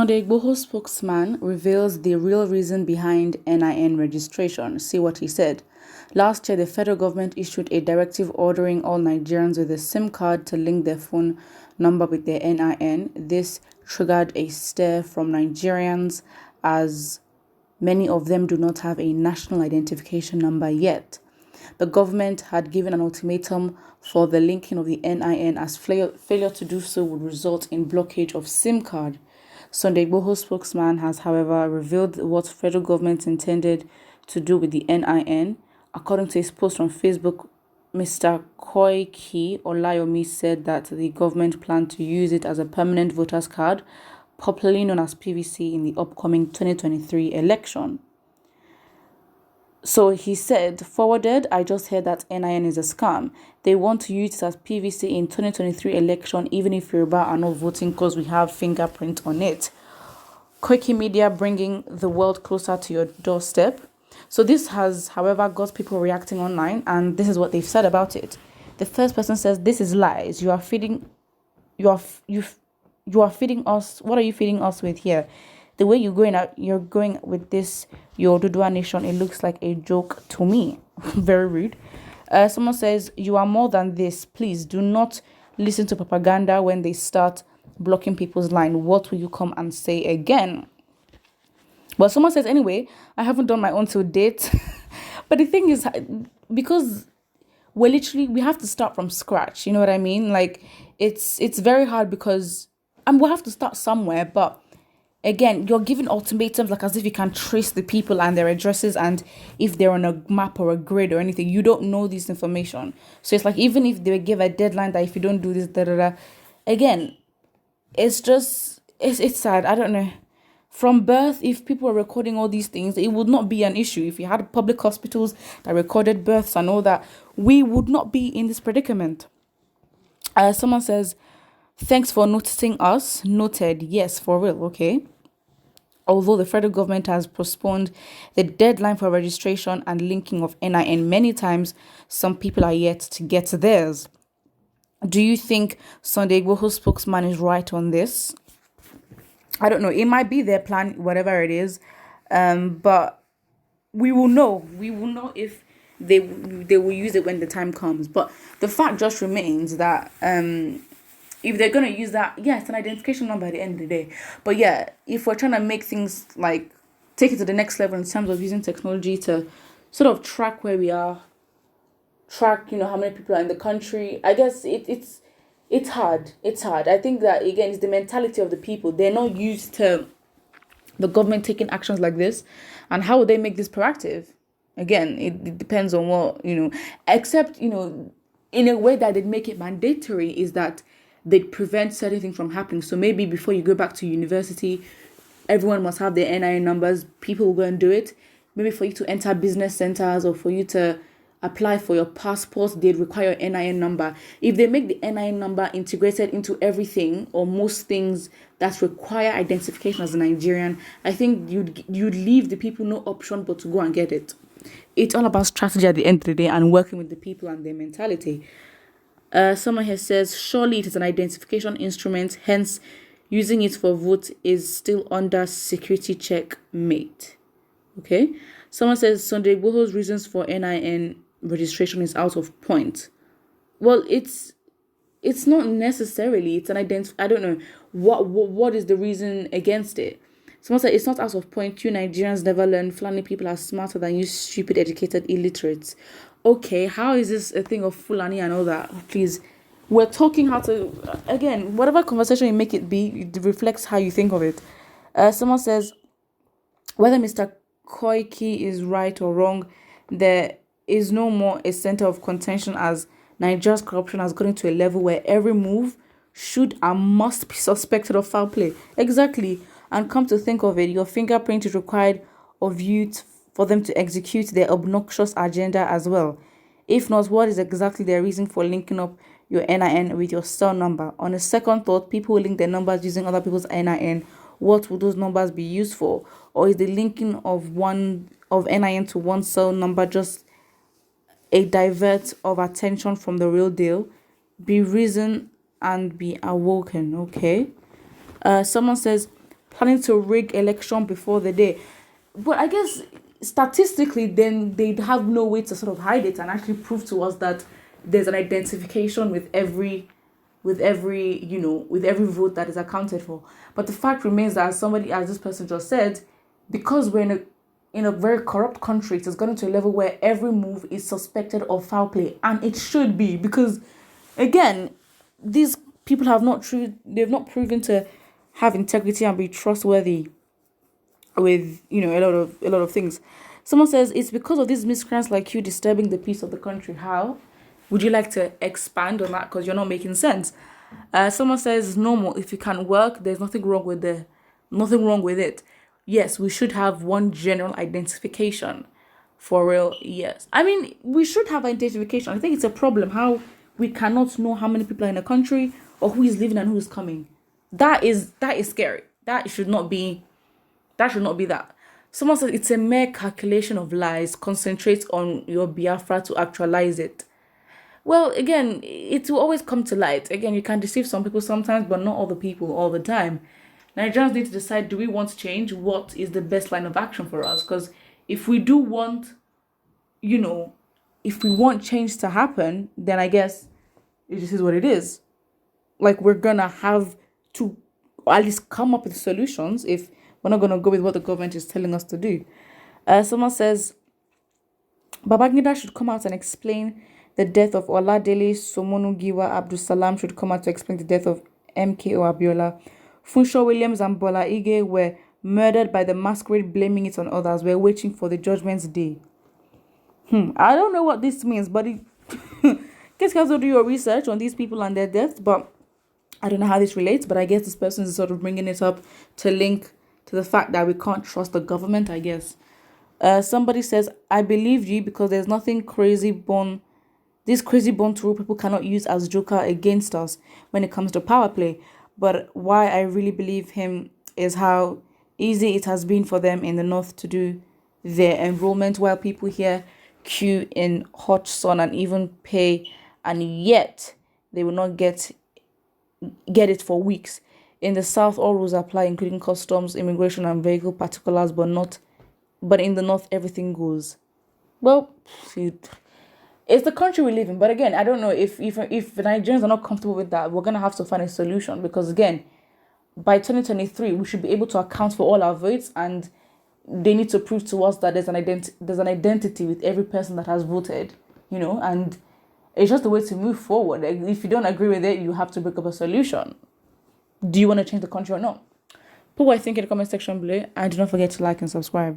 Sunday Igboho spokesman reveals the real reason behind NIN registration. See what he said. Last year, the federal government issued a directive ordering all Nigerians with a SIM card to link their phone number with their NIN. This triggered a stir from Nigerians as many of them do not have a national identification number yet. The government had given an ultimatum for the linking of the NIN as failure to do so would result in blockage of SIM card. Sunday Igboho spokesman has, however, revealed what federal government intended to do with the NIN. According to his post on Facebook, Mr. Koiki Olayomi said that the government planned to use it as a permanent voter's card, popularly known as PVC, in the upcoming 2023 election. So he said, forwarded, I just heard that NIN is a scam. They want to use it as PVC in 2023 election, even if Yoruba are not voting because we have fingerprint on it. Quickie Media bringing the world closer to your doorstep. So this has, however, got people reacting online, and this is what they've said about it. The first person says, this is lies. You are feeding us. What are you feeding us with here? The way you're going with this, your Dudua nation, it looks like a joke to me. Very rude. Someone says, you are more than this. Please do not listen to propaganda when they start blocking people's line. What will you come and say again? But someone says, anyway, I haven't done my own till date. But the thing is, because we have to start from scratch. You know what I mean? Like, it's very hard because we'll have to start somewhere, but again, you're giving ultimatums like as if you can trace the people and their addresses, and if they're on a map or a grid or anything, you don't know this information. So it's like, even if they give a deadline that if you don't do this, again, it's sad. I don't know. From birth, if people are recording all these things, it would not be an issue. If you had public hospitals that recorded births and all that, we would not be in this predicament. Someone says, thanks for noticing us. Noted. Yes, for real. Okay. Although the federal government has postponed the deadline for registration and linking of NIN many times, some people are yet to get theirs. Do you think Sunday Igboho spokesman is right on this? I don't know. It might be their plan, whatever it is. But we will know. We will know if they will use it when the time comes. But the fact just remains that if they're going to use that, yeah, it's an identification number at the end of the day. But yeah, if we're trying to make things like take it to the next level in terms of using technology to sort of track where we are, track, how many people are in the country, I guess it's hard. It's hard. I think that, again, it's the mentality of the people. They're not used to the government taking actions like this. And how would they make this proactive? Again, it depends on what, except, in a way that they'd make it mandatory is that they'd prevent certain things from happening. So maybe before you go back to university, everyone must have their NIN numbers. People will go and do it. Maybe for you to enter business centers or for you to apply for your passport, they'd require an NIN number. If they make the NIN number integrated into everything or most things that require identification as a Nigerian, I think you'd leave the people no option but to go and get it. It's all about strategy at the end of the day and working with the people and their mentality. Someone here says, surely it is an identification instrument, hence using it for vote is still under security check, mate. Okay. Someone says, Sunday Igboho's reasons for NIN registration is out of point. Well, it's not necessarily. It's an I don't know. What is the reason against it? Someone said, it's not out of point. You Nigerians never learn. Fulani people are smarter than you stupid, educated illiterates. Okay, how is this a thing of Fulani and all that? Please, we're talking how to, again, whatever conversation you make it be, it reflects how you think of it. Someone says, whether Mr. Koiki is right or wrong, there is no more a center of contention as Nigeria's corruption has gotten to a level where every move should and must be suspected of foul play. Exactly. And come to think of it, your fingerprint is required of you for them to execute their obnoxious agenda as well. If not, what is exactly their reason for linking up your NIN with your cell number? On a second thought, people will link their numbers using other people's NIN. What would those numbers be used for? Or is the linking of NIN to one cell number just a divert of attention from the real deal? Be risen and be awoken. Okay. Someone says, planning to rig election before the day. But I guess statistically, then they'd have no way to sort of hide it and actually prove to us that there's an identification with every with every vote that is accounted for. But the fact remains that as this person just said, because we're in a very corrupt country, it has gotten to a level where every move is suspected of foul play, and it should be, because again, these people they've not proven to have integrity and be trustworthy with a lot of things. Someone says it's because of these miscreants like you disturbing the peace of the country. How? Would you like to expand on that? Because you're not making sense. Someone says it's normal if you can work. There's nothing wrong with it. Yes, we should have one general identification. For real, yes. I mean, we should have identification. I think it's a problem how we cannot know how many people are in a country or who is leaving and who is coming. That is scary. That should not be that. Someone says it's a mere calculation of lies. Concentrate on your Biafra to actualize it. Well, again, it will always come to light. Again, you can deceive some people sometimes, but not all the people all the time. Nigerians need to decide, do we want change? What is the best line of action for us? Because if we do want, if we want change to happen, then I guess it just is what it is. Like, we're going to have to at least come up with solutions if we're not going to go with what the government is telling us to do. Someone says, Babangida should come out and explain the death of Oladele Somonugiwa. Abdul Salam should come out to explain the death of MKO Abiola. Funsho Williams and Bola Ige were murdered by the masquerade, blaming it on others. We're waiting for the judgment's day. I don't know what this means, but guess you have to do your research on these people and their deaths. But I don't know how this relates. But I guess this person is sort of bringing it up to link to the fact that we can't trust the government, I guess. Somebody says, I believe you because there's nothing crazy born. This crazy born to rule people cannot use as joker against us when it comes to power play. But why I really believe him is how easy it has been for them in the north to do their enrollment while people here queue in hot sun and even pay, and yet they will not get it for weeks. In the south, all rules apply, including customs, immigration, and vehicle particulars, but in the north, everything goes. Well, it's the country we live in. But again, I don't know if the Nigerians are not comfortable with that, we're gonna have to find a solution, because again, by 2023, we should be able to account for all our votes, and they need to prove to us that there's an identity with every person that has voted, and it's just the way to move forward. If you don't agree with it, you have to bring up a solution. Do you want to change the country or not? Put what I think in the comment section below, and do not forget to like and subscribe.